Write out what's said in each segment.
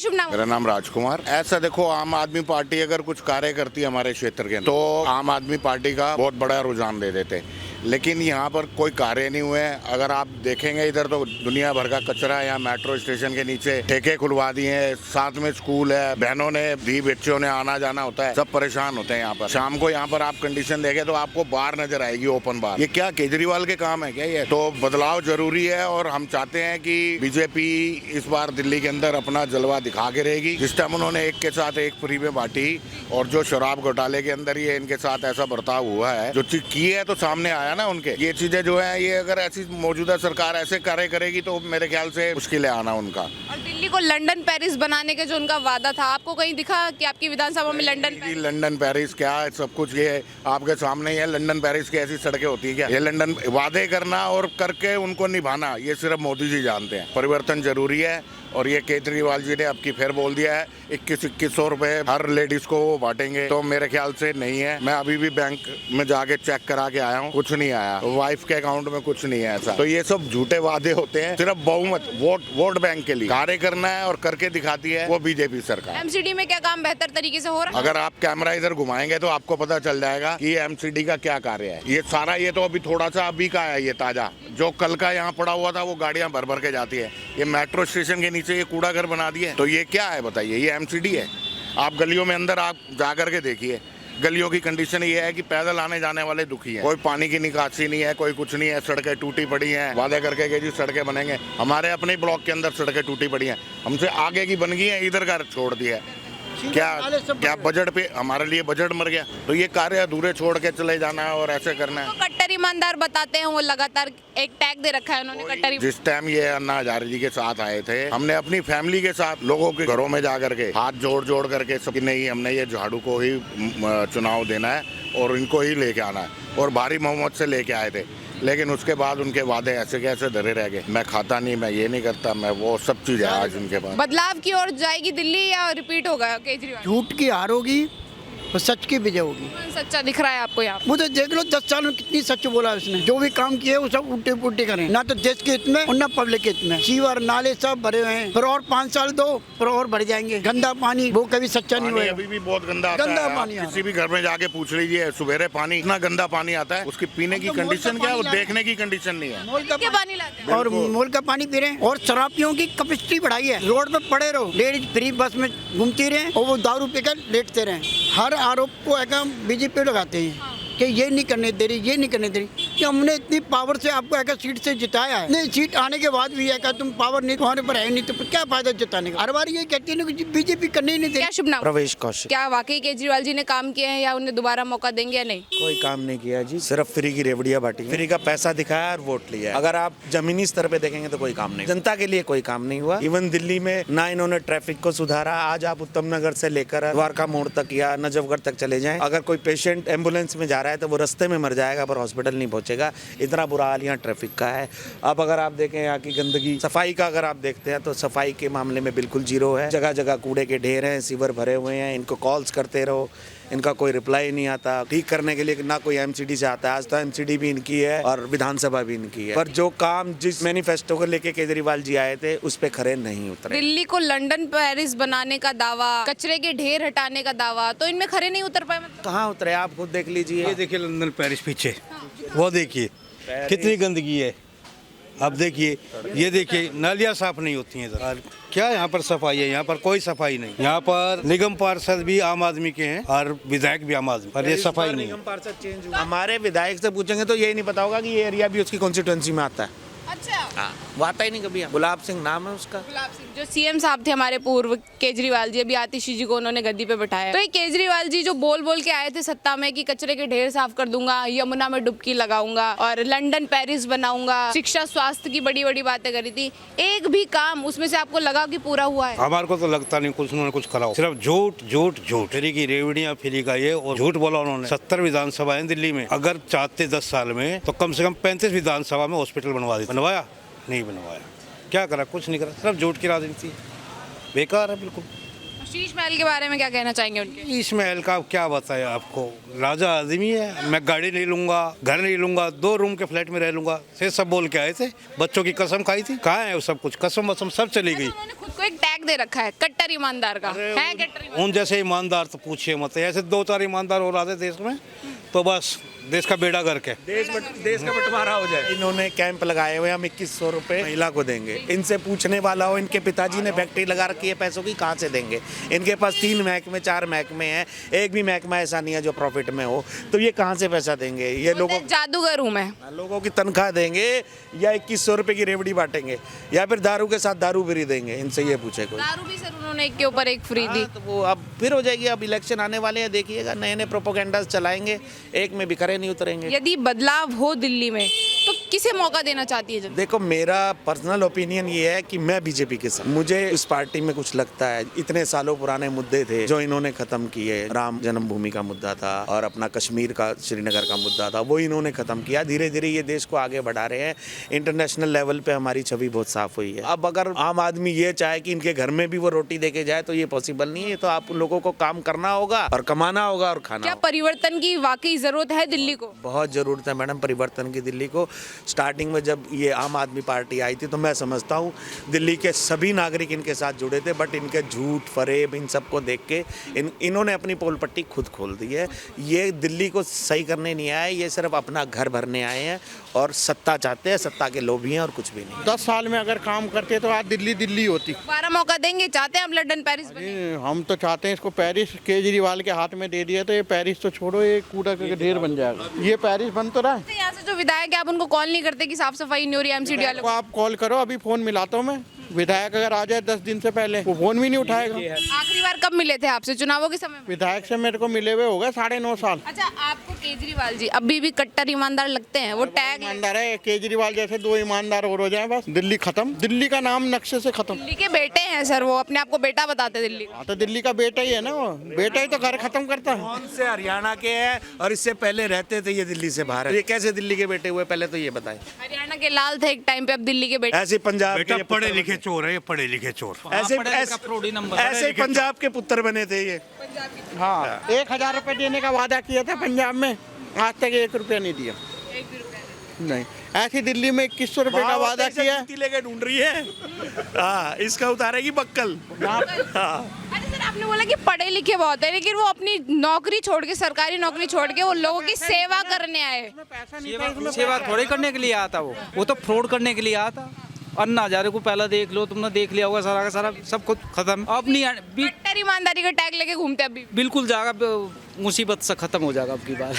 शुभ नाम? मेरा नाम राजकुमार। ऐसा देखो, आम आदमी पार्टी अगर कुछ कार्य करती है हमारे क्षेत्र के, तो आम आदमी पार्टी का बहुत बड़ा रुझान दे देते, लेकिन यहाँ पर कोई कार्य नहीं हुए। अगर आप देखेंगे इधर तो दुनिया भर का कचरा है। यहाँ मेट्रो स्टेशन के नीचे ठेके खुलवा दिए हैं, साथ में स्कूल है, बहनों ने भी बच्चों ने आना जाना होता है, सब परेशान होते हैं यहाँ पर। शाम को यहाँ पर आप कंडीशन देखें तो आपको बार नजर आएगी, ओपन बार। ये क्या केजरीवाल के काम है क्या? ये तो बदलाव जरूरी है और हम चाहते हैं कि बीजेपी इस बार दिल्ली के अंदर अपना जलवा दिखा के रहेगी। जिस टाइम उन्होंने एक के साथ एक फ्री में बांटी और जो शराब घोटाले के अंदर ये इनके साथ ऐसा बर्ताव हुआ है, जो चीज की है तो सामने आया ना उनके। ये चीजें जो है, ये अगर ऐसी मौजूदा सरकार ऐसे कार्य करेगी तो मेरे ख्याल से मुश्किल है आना उनका। और दिल्ली को लंदन पेरिस बनाने के जो उनका वादा था, आपको कहीं दिखा कि आपकी विधानसभा में लंदन पेरिस क्या है? सब कुछ ये आपके सामने ही है। लंदन पेरिस की ऐसी सड़कें होती है क्या? ये लंदन वादे करना और करके उनको निभाना, ये सिर्फ मोदी जी जानते हैं। परिवर्तन जरूरी है और ये केजरीवाल जी ने अब की फिर बोल दिया है 2100 रुपए हर लेडीज को वो बांटेंगे, तो मेरे ख्याल से नहीं है। मैं अभी भी बैंक में जाके चेक करा के आया हूँ, कुछ नहीं आया, वाइफ के अकाउंट में कुछ नहीं है ऐसा। तो ये सब झूठे वादे होते हैं, सिर्फ बहुमत वोट बैंक के लिए। कार्य करना है और करके दिखाती है वो बीजेपी सरकार। एमसीडी में क्या काम बेहतर तरीके से हो रहा है? अगर आप कैमरा इधर घुमाएंगे तो आपको पता चल जाएगा कि ये एमसीडी का क्या कार्य है। ये सारा, ये तो अभी थोड़ा सा अभी का है, ये ताजा। जो कल का यहाँ पड़ा हुआ था वो गाड़ियां भर भर के जाती है। ये मेट्रो स्टेशन के नीचे ये कूड़ा घर बना दिए, तो ये क्या है बताइए? ये एमसीडी है? आप गलियों में अंदर आप जा करके देखिए, गलियों की कंडीशन ये है कि पैदल आने जाने वाले दुखी हैं। कोई पानी की निकासी नहीं है, कोई कुछ नहीं है, सड़कें टूटी पड़ी हैं। वादे करके कि जी सड़कें बनेंगे, हमारे अपने ब्लॉक के अंदर सड़कें टूटी पड़ी हैं, हमसे आगे की बन गई हैं, इधर का छोड़ दिया है। क्या बजट पे हमारे लिए बजट मर गया? तो ये कार्य अधूरे छोड़ के चले जाना है और ऐसे करना है। तो कट्टर ईमानदार बताते हैं, वो लगातार एक टैग दे रखा है उन्होंने कट्टर। जिस टाइम ये अन्ना हजारे जी के साथ आए थे, हमने अपनी फैमिली के साथ लोगों के घरों में जा करके हाथ जोड़ करके सब, नहीं हमने ये झाड़ू को ही चुनाव देना है और इनको ही लेके आना है, और भारी मोहम्मद से लेके आए थे। लेकिन उसके बाद उनके वादे ऐसे कैसे धरे रह गए? मैं खाता नहीं, मैं ये नहीं करता, मैं वो, सब चीजें आज उनके पास। बदलाव की ओर जाएगी दिल्ली या रिपीट होगा केजरीवाल? झूठ की हार होगी और सच की विजय होगी। कौन सच्चा दिख रहा है आपको यहाँ? मुझे देख लो 10 साल में कितनी सच बोला उसने। जो भी काम किए वो सब उल्टे पुल्टे करें, ना तो देश के हित में और ना पब्लिक के हित में। सीवर नाले सब भरे हुए हैं, पर और 5 साल दो, पर और भर जाएंगे। गंदा पानी वो कभी सच्चा नहीं हुआ। अभी भी बहुत गंदा पानी है। किसी भी घर में जाके पूछ लीजिए, सुबेरे पानी इतना गंदा पानी आता है, उसकी पीने की कंडीशन क्या है? वो देखने की कंडीशन नहीं है। मोल का पानी लाते हैं और मोल का पानी पी रहे हैं। और शराबियों की कैपेसिटी बढ़ाई है, रोड पे पड़े रहो, लेडीज फ्री बस में घूमती रहे और वो दारू पीकर लेटते रहे। हर आरोप को बीजेपी लगाते हैं कि ये नहीं करने दे रही, ये नहीं करने दे रही। कि हमने इतनी पावर से आपको सीट से जिताया है, नहीं सीट आने के बाद भी है तुम पावर नहीं तुम्हारे पर है नहीं, तो क्या फायदा जिताने का? हर बार ये कहती है कि बीजेपी करने ही नहीं दे। क्या शुभ नाम? प्रवेश कौशिक। क्या वाकई केजरीवाल जी ने काम किए हैं या उन्हें दोबारा मौका देंगे या नहीं? कोई काम नहीं किया जी, सिर्फ फ्री की रेवड़ियां बांटी, फ्री का पैसा दिखाया और वोट लिया। अगर आप जमीनी स्तर पे देखेंगे तो कोई काम नहीं, जनता के लिए कोई काम नहीं हुआ। इवन दिल्ली में ना इन्होंने ट्रैफिक को सुधारा। आज आप उत्तम नगर से लेकर द्वारका मोड़ तक या नजफगढ़ तक चले जाएं, अगर कोई पेशेंट एम्बुलेंस में जा रहा है तो वो रास्ते में मर जाएगा पर हॉस्पिटल नहीं पहुंचेगा। इतना बुरा हाल यहाँ ट्रैफिक का है। अब अगर आप देखें यहाँ की गंदगी, सफाई का अगर आप देखते हैं तो सफाई के मामले में बिल्कुल जीरो है। जगह जगह कूड़े के ढेर हैं, सीवर भरे हुए हैं, इनको कॉल्स करते रहो, इनका कोई रिप्लाई नहीं आता। ठीक करने के लिए ना कोई एमसीडी से आता है। आज तो एमसीडी भी इनकी है और विधानसभा भी इनकी है, पर जो काम जिस मैनिफेस्टो को लेके केजरीवाल जी आए थे उस पे खरे नहीं उतरे। दिल्ली को लंदन पेरिस बनाने का दावा, कचरे के ढेर हटाने का दावा, तो इनमें खरे नहीं उतर पाए। मतलब कहाँ उतरे? आप खुद देख लीजिए। ये देखिए लंदन पेरिस पीछे, वो देखिए कितनी गंदगी है। अब देखिए, ये देखिए नालियाँ साफ नहीं होती हैं इधर। क्या यहाँ पर सफाई है? यहाँ पर कोई सफाई नहीं। यहाँ पर निगम पार्षद भी आम आदमी के हैं और विधायक भी आम आदमी, पर ये सफाई नहीं है। निगम पार्षद चेंज हुआ। हमारे विधायक से पूछेंगे तो यही नहीं पता होगा कि ये एरिया भी उसकी कॉन्स्टिट्यूएंसी में आता है। अच्छा, वो आता ही नहीं कभी। गुलाब सिंह नाम है उसका। गुलाब सिंह जो सीएम साहब थे हमारे पूर्व, केजरीवाल जी, अभी आतिशी जी को उन्होंने गद्दी पे बैठाया। तो ये केजरीवाल जी जो बोल के आए थे सत्ता में कि कचरे के ढेर साफ कर दूंगा, यमुना में डुबकी लगाऊंगा और लंदन पेरिस बनाऊंगा, शिक्षा स्वास्थ्य की बड़ी बड़ी बातें करी थी, एक भी काम उसमें से आपको लगा कि पूरा हुआ है? हमारे को तो लगता नहीं कुछ उन्होंने कुछ करा हो। सिर्फ झूठ झूठ झूठ, फ्री की रेवड़ियाँ, फ्री का ये, और झूठ बोला उन्होंने। 70 विधानसभा है दिल्ली में, अगर चाहते 10 साल में तो कम से कम 35 विधानसभा में हॉस्पिटल बनवा दी। बनवाया? नहीं बनवाया। क्या करा? कुछ नहीं करा, सिर्फ झूठ की राजनीति, बेकार है बिल्कुल। शीश महल के बारे में क्या कहना चाहेंगे उनके? इस महल का क्या बताया आपको, राजा आदमी है। मैं गाड़ी नहीं लूंगा, घर नहीं लूंगा, 2 रूम के फ्लैट में रह लूंगा, से सब बोल के आए थे। बच्चों की कसम खाई थी, कहाँ है वो सब कुछ, कसम वसम सब चली गई। उन्होंने खुद को एक टैग दे रखा है कट्टर ईमानदार का, है कट्टर ईमानदार। उन जैसे ईमानदार तो पूछिए मत, ऐसे 2-4 ईमानदार हो रहा थे देश में तो बस देश का बेड़ा गर्क है। देश का बंटवारा हो जाए। इन्होंने कैंप लगाए हुए, हम 2100 रुपए महिला को देंगे। इनसे पूछने वाला हो, इनके पिताजी ने फैक्ट्री लगा रखी है, पैसों की कहाँ से देंगे? इनके पास 3 महकमे 4 महकमे हैं, एक भी महकमा ऐसा नहीं है जो प्रॉफिट में हो, तो ये कहाँ से पैसा देंगे? ये लोगों जादूगर हूँ मैं। लोगों की तनख्वाह देंगे या 2100 रुपए की रेवड़ी बांटेंगे या फिर दारू के साथ दारू फ्री देंगे? इनसे ये पूछे कोई। दारू भी सर उन्होंने एक के ऊपर एक फ्री दी। तो वो अब फिर हो जाएगी। अब इलेक्शन आने वाले हैं, देखिएगा नए नए प्रोपोगेंडास चलाएंगे, एक में भी खरे नहीं उतरेंगे। यदि बदलाव हो दिल्ली में तो किसे मौका देना चाहती है जनता? देखो, मेरा पर्सनल ओपिनियन ये है कि मैं बीजेपी के साथ, मुझे इस पार्टी में कुछ लगता है इतने सालों पुराने मुद्दे थे जो इन्होंने खत्म किए। राम जन्मभूमि का मुद्दा था और अपना कश्मीर का, श्रीनगर का मुद्दा था, वो इन्होंने खत्म किया। धीरे धीरे ये देश को आगे बढ़ा रहे हैं। इंटरनेशनल लेवल पे हमारी छवि बहुत साफ हुई है। अब अगर आम आदमी ये चाहे कि इनके घर में भी वो रोटी देके जाए तो ये पॉसिबल नहीं है। तो आप लोगों को काम करना होगा और कमाना होगा और खाना क्या होगा। परिवर्तन की वाकई जरूरत है दिल्ली को? बहुत ज़रूरत है मैडम परिवर्तन की दिल्ली को। स्टार्टिंग में जब ये आम आदमी पार्टी आई थी तो मैं समझता हूँ दिल्ली के सभी नागरिक इनके साथ जुड़े थे, बट इनके झूठ फरेब इन सबको देख के इन्होंने अपनी पोल पट्टी खुद खोल दी है। ये दिल्ली को सही करने नहीं आए, ये सिर्फ अपना घर भरने आए हैं और सत्ता चाहते हैं, सत्ता के लोभी हैं और कुछ भी नहीं। 10 साल में अगर काम करते तो आज दिल्ली दिल्ली होती। 12 मौका देंगे, चाहते हैं हम लंदन पेरिस बने? हम तो चाहते हैं इसको पेरिस केजरीवाल के हाथ में दे दिया तो ये पेरिस तो छोड़ो, ये कूड़ा का ढेर बन जाएगा। ये पेरिस बन तो रहा है। तो यहाँ से जो विधायक है आप उनको कॉल नहीं करते कि साफ सफाई नहीं हो रही एमसीडी वालों को आप कॉल करो, अभी फोन मिलाता हूँ मैं। विधायक अगर आ जाए 10 दिन से पहले, वो फोन भी नहीं उठाएगा। आखिरी बार कब मिले थे आपसे? चुनावों के समय में? विधायक से मेरे को मिले हुए हो गए 9.5 साल। अच्छा, आपको केजरीवाल जी अभी भी कट्टर ईमानदार लगते हैं? वो टैग ईमानदार है, केजरीवाल जैसे 2 ईमानदार और हो जाए बस दिल्ली खत्म। दिल्ली का नाम नक्शे से खत्म। दिल्ली के बेटे हैं सर, वो अपने आप को बेटा बताते हैं दिल्ली। हाँ तो दिल्ली का बेटा ही है ना, वो बेटा ही तो घर खत्म करता है। कौन से हरियाणा के हैं और इससे पहले रहते थे ये दिल्ली से बाहर है? ये कैसे दिल्ली के बेटे हुए पहले तो ये बताएं। हरियाणा के लाल थे एक टाइम पे, अब दिल्ली के बेटे। ऐसे पंजाब बेटा के पढ़े लिखे चोर है, ये पढ़े लिखे चोर। ऐसे पंजाब के पुत्र बने थे ये। हाँ 1000 रुपए देने का वादा किया था पंजाब में, आज तक 1 रुपया नहीं दिया। नहीं, ऐसी दिल्ली में 2100 रुपए का वादा किया। लेके ढूंढ रही है। हाँ, इसका उतारेगी बक्कल। हाँ। अरे सर, आपने बोला कि पढ़े लिखे बहुत है, लेकिन वो अपनी नौकरी छोड़ के, सरकारी नौकरी छोड़ के वो लोगों की सेवा करने आए। सेवा थोड़ी करने के लिए आया था, वो तो फ्रॉड करने के लिए आया था। अन्ना हजारे को पहला देख लो, तुमने देख लिया होगा सारा का सारा, सब कुछ खत्म। अब नहीं कट्टर ईमानदारी का टैग लेके घूमते अभी। बिल्कुल जाएगा, मुसीबत से खत्म हो जाएगा अब की बार।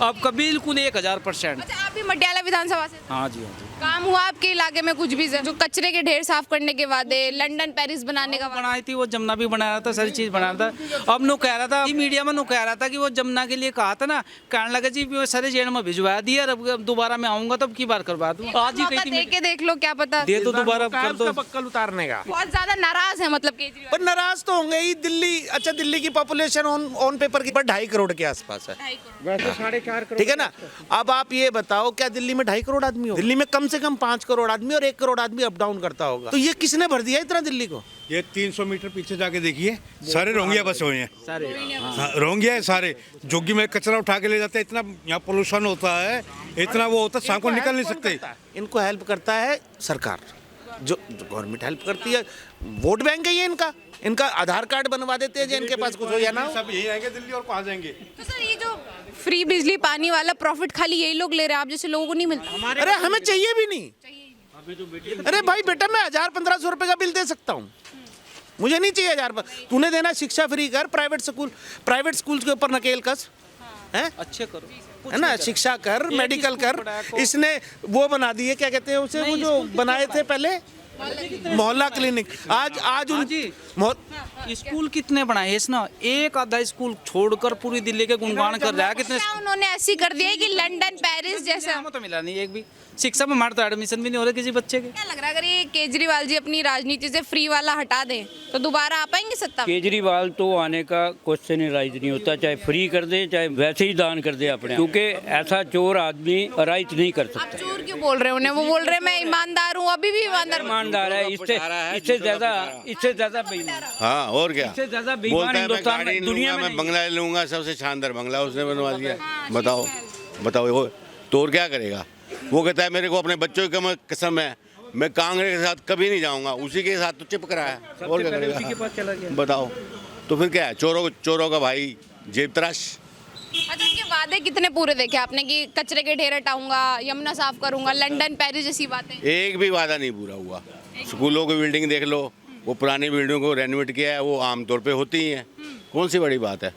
अब का बिल्कुल 1000%। अच्छा, आप भी मटियाला विधानसभा से? हाँ जी, हाँ जी। काम हुआ आपके इलाके में कुछ भी? जो कचरे के ढेर साफ करने के वादे, लंदन पेरिस बनाने का वादा। बनाई थी वो, जमुना भी बना रहा था, सारी चीज बना रहा था। अब नो कह रहा था मीडिया में, नो कह रहा था कि वो जमुना के लिए कहा था ना, कहने लगा जी वो सारे जेल में भिजवा दिया, अब दोबारा मैं आऊंगा तो अब की बार करवा दूं। आज ही कही थी देख लो, क्या पता दे तो दोबारा कर दो। बक्कल उतारने का बहुत ज्यादा नाराज है मतलब केजरीवाल। पर नाराज तो होंगे ही। दिल्ली, अच्छा दिल्ली की पॉपुलेशन ऑन पेपर की पर 2.5 करोड़ के आसपास है, वैसे 4.5 करोड़। ठीक है ना। अब आप ये बताओ, क्या दिल्ली में 2.5 करोड़ आदमी हो? दिल्ली में कम से कम 5 करोड़ आदमी और 1 करोड़ आदमी अप डाउन करता होगा। तो ये किसने भर दिया इतना दिल्ली को? ये 300 मीटर पीछे जाके देखिए, सारे रोंगिया बसे हुए हैं। सारे रोंगिया है सारे। जोगी में कचरा उठा के ले जाते हैं, इतना यहाँ पोल्यूशन होता है, इतना वो होता है, शाम को निकल नहीं सकते। इनको हेल्प करता है सरकार, जो गवर्नमेंट हेल्प करती है। वोट बैंक है ये इनका आधार कार्ड बनवा देते हैं जो इनके पास कुछ हो या ना हो। सब यही आएंगे दिल्ली और कहाँ जाएंगे? तो सर, ये जो फ्री बिजली पानी वाला प्रॉफिट खाली यही लोग ले रहे हैं, आप जैसे लोगों को नहीं मिलता? अरे हमें चाहिए भी नहीं। अरे भाई बेटा, मैं 1000-1500 रुपए का बिल दे सकता हूँ, मुझे नहीं चाहिए 1000। तूने देना शिक्षा फ्री कर, प्राइवेट स्कूल के ऊपर नकेल कस है, अच्छे करो, है ना, शिक्षा कर, मेडिकल कर। इसने वो बना दिए, क्या कहते हैं उसे, वो जो बनाए थे पहले मोहल्ला क्लिनिक। आज उन स्कूल कितने बनाए इसने? एक आधा स्कूल छोड़कर पूरी दिल्ली के गुणगान कर रहा है। कितने उन्होंने ऐसी कर दिया है कि लंदन पेरिस जैसा। हमें तो मिला नहीं एक भी। शिक्षा में हमारे तो एडमिशन भी नहीं हो रहा किसी बच्चे के। क्या लग रहा है अगर ये केजरीवाल जी अपनी राजनीति से फ्री वाला हटा दें तो दोबारा आ पाएंगे सत्ता में? केजरीवाल तो आने का क्वेश्चन ही राइज नहीं होता, चाहे फ्री कर दे चाहे वैसे ही दान कर दे अपने, क्योंकि ऐसा चोर आदमी राइज नहीं कर आप सकता। चोर क्यों बोल रहे हो उन्हें? वो बोल रहे हैं मैं ईमानदार हूँ, अभी भी ईमानदार है, इससे ज्यादा बेईमान, हाँ और क्या इससे ज्यादा बोलता बेईमान है, मैं हिंदुस्तान गाड़ी में दुनिया लूंगा, में मैं बंगला लूंगा, सबसे शानदार बंगला उसने बनवा दिया। बताओ बताओ वो तो और क्या करेगा? वो कहता है मेरे को अपने बच्चों की कसम है, मैं कांग्रेस के साथ कभी नहीं जाऊंगा, उसी के साथ तो चिपक रहा है और क्या करेगा? बताओ तो फिर क्या है? चोरों का भाई जेब तराश। अच्छा, इनके वादे कितने पूरे देखे आपने कि कचरे के ढेर हटाऊंगा, यमुना साफ करूंगा, लंदन पेरिस जैसी बातें? एक भी वादा नहीं पूरा हुआ। स्कूलों की बिल्डिंग देख लो, वो पुरानी बिल्डिंगों को रेनोवेट किया है, वो आमतौर पे होती ही हैं। कौन सी बड़ी बात है?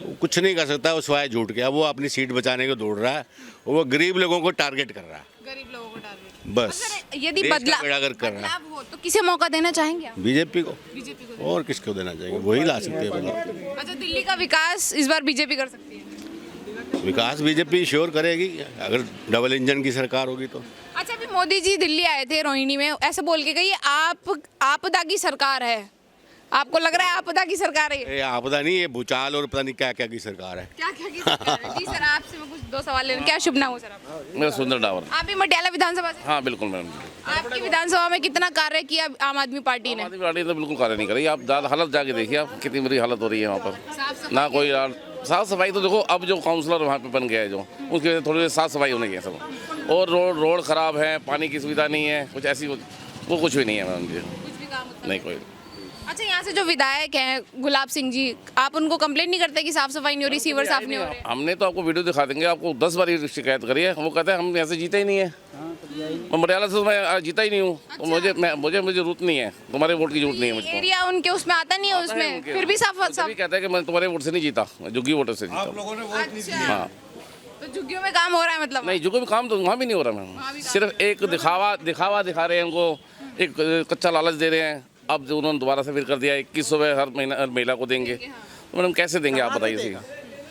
वो कुछ नहीं कर सकता, वो सिवाय झूठ के। वो अपनी सीट बचाने को दौड़ रहा है, वो गरीब लोगों को टारगेट कर रहा है, गरीब लोगों को टारगेट। बस। यदि देश का बदलाव बेड़ा गर्क कर रहा है। हो तो किसे मौका देना चाहेंगे आप? बीजेपी को। बीजेपी को। और किसको देना चाहिए? वही ला सकते हैं बदलाव। अच्छा, दिल्ली का विकास इस बार बीजेपी कर सकती है? विकास बीजेपी श्योर करेगी अगर डबल इंजन की सरकार होगी तो। अच्छा, अभी मोदी जी दिल्ली आए थे रोहिणी में, ऐसे बोल के गई आपदा की सरकार है। आपको लग रहा है आपदा की सरकार है? ये आपदा नहीं, ये भूचाल और पता नहीं क्या क्या की सरकार है। क्या क्या की सरकार है? जी सर, आपसे मैं कुछ दो सवाल ले रहा हूं। क्या शुभ नाम हो सर आपका? मेरा सुंदर डावर। आप भी मटियाला विधानसभा से? हाँ बिल्कुल मैम। आपकी विधानसभा में कितना कार्य किया आम आदमी पार्टी ने? आदमी पार्टी तो बिल्कुल कार्य नहीं कर रही। आप हालत जाके देखिए, आप कितनी बुरी हालत हो रही है वहाँ पर। ना कोई साफ सफाई तो देखो, अब जो काउंसलर वहाँ पे बन गया है जो, उसकी वजह से थोड़ी साफ सफाई होने की है सब। और रोड खराब है, पानी की सुविधा नहीं है, कुछ ऐसी वो कुछ भी नहीं है मैम जी। कुछ भी काम उतना नहीं कोई। अच्छा, यहाँ से जो विधायक हैं गुलाब सिंह जी, आप उनको कंप्लेंट नहीं करते कि साफ सफाई नहीं हो रही, सीवर साफ नहीं हो रहे? हमने तो आपको वीडियो दिखा देंगे, आपको 10 बार ये शिकायत करी है। वो कहते हैं हम ऐसे जीते ही नहीं है, मैं मटियाला से मैं जीता ही नहीं हूँ, तो मुझे जरूरत नहीं है, तुम्हारे वोट की जरूरत नहीं है मुझको। एरिया उनके उसमें आता नहीं है उसमें, फिर भी साफ भी कहता है कि मैं तुम्हारे वोट से नहीं जीता, मैं जुग्गी वोटर से जीता। अच्छा, हाँ तो झुग्गियों में काम हो रहा है मतलब? नहीं, जुग्गी में काम तो वहाँ भी नहीं हो रहा मैम। सिर्फ एक दिखावा दिखा रहे हैं उनको, एक कच्चा लालच दे रहे हैं। अब जो उन्होंने दोबारा से फिर कर दिया 2100 हर महिला को देंगे, तो मैडम कैसे देंगे आप बताइए सीधा।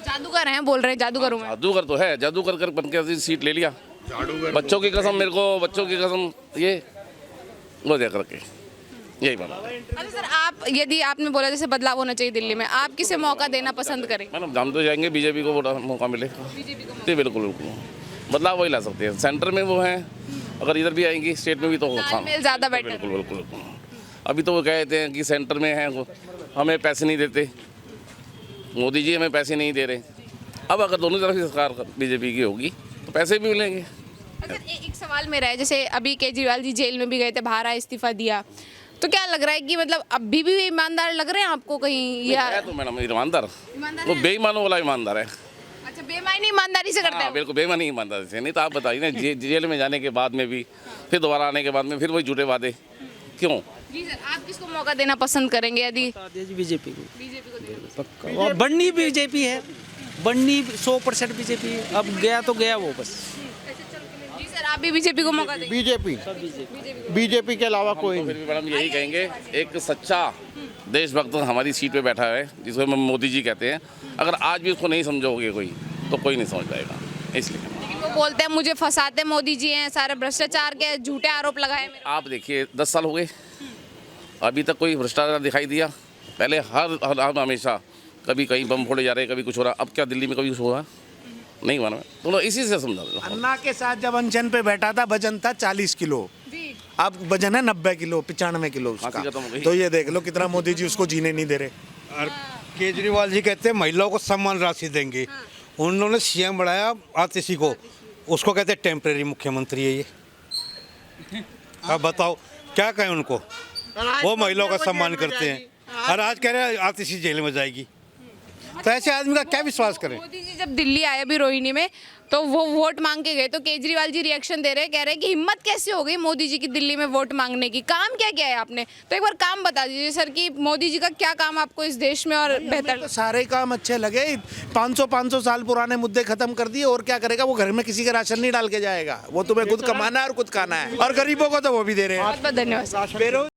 जादूगर हैं, बोल रहे हैं जादूगर हूं मैं। जादूगर तो है, जादूगर कर बन के सीट ले लिया। बच्चों की कसम, मेरे को बच्चों की कसम, ये वो दे करके यही बना। अच्छा सर, आप यदि आपने बोला जैसे बदलाव होना चाहिए दिल्ली में, आप किसे मौका देना पसंद करें? मैडम हम तो जाएंगे बीजेपी को वोट मौका मिले। जी बिल्कुल बिल्कुल, बदलाव वही ला सकते हैं। सेंटर में वो हैं, अगर इधर भी आएंगी स्टेट में भी तो तालमेल ज्यादा बेटर। बिल्कुल बिल्कुल बिल्कुल। अभी तो वो कहते हैं कि सेंटर में हैं, हमें पैसे नहीं देते, मोदी जी हमें पैसे नहीं दे रहे। अब अगर दोनों तरफ की सरकार बीजेपी की होगी तो पैसे भी मिलेंगे। अच्छा, एक सवाल मेरा है, जैसे अभी केजरीवाल जी जेल में भी गए थे, बाहर आए, इस्तीफा दिया, तो क्या लग रहा है कि मतलब अभी भी ईमानदार लग रहे हैं आपको कहीं? या है तो मैडम ईमानदार, वो बेईमानों वाला ईमानदार है। अच्छा, बेईमानी ईमानदारी से करते हाँ हैं? बिल्कुल बेईमानी ईमानदारी से। नहीं तो आप बताइए ना, जेल में जाने के बाद में भी, फिर दोबारा आने के बाद में फिर वही झूठे वादे क्यों? जी सर, आप किसको मौका देना पसंद करेंगे यदि? बीजेपी को बीजेपी को देना। पक्का। और बननी बीजेपी है, बननी 100% बीजेपी है। अब गया तो गया वो बस। जी सर, आप भी बीजेपी को मौका देंगे? बीजेपी के अलावा कोई तो नहीं। फिर भी मैडम यही कहेंगे, एक सच्चा देशभक्त हमारी सीट पे बैठा है जिसको हम मोदी जी कहते हैं। अगर आज भी उसको नहीं समझोगे कोई, तो कोई नहीं समझ पाएगा। इसलिए लेकिन वो बोलते हैं मुझे फंसाते मोदी जी हैं, सारे भ्रष्टाचार के झूठे आरोप लगाए मेरे। आप देखिए 10 साल हो गए, अभी तक कोई भ्रष्टाचार दिखाई दिया? पहले हर हमेशा कभी कहीं बम फोड़े जा रहे, कभी कुछ हो रहा। अब क्या दिल्ली में कभी कुछ हो रहा? नहीं हुआ ना। तो इसी से समझा दो। अन्ना के साथ जब अनशन पे बैठा था, वजन था 40 किलो, अब वजन है 90 किलो, 95 किलो उसका। खत्म हो गई। तो ये देख लो कितना मोदी जी उसको जीने नहीं दे रहे। और केजरीवाल जी कहते हैं महिलाओं को सम्मान राशि देंगे। उन्होंने सीएम बढ़ाया आतिशी को, उसको कहते हैं टेम्परेरी मुख्यमंत्री है ये। अब बताओ क्या कहें उनको? वो महिलाओं का सम्मान करते हैं और आज कह रहे हैं आतिशी जेल में जाएगी। तो ऐसे आदमी का क्या विश्वास करें? मोदी जी जब दिल्ली आए अभी रोहिणी में, तो वो वोट मांग के गए, तो केजरीवाल जी रिएक्शन दे रहे हैं, कह रहे हैं कि हिम्मत कैसे हो गई मोदी जी की दिल्ली में वोट मांगने की? काम क्या किया है आपने? तो एक बार काम बता दीजिए सर कि मोदी जी का क्या काम आपको इस देश में और बेहतर? तो सारे काम अच्छे लगे। 500 साल पुराने मुद्दे खत्म कर दिए, और क्या करेगा? वो घर में किसी का राशन नहीं डाल के जाएगा। वो तुम्हें खुद कमाना है और खुद खाना है, और गरीबों को तो वो भी दे रहे हैं। बहुत बहुत धन्यवाद।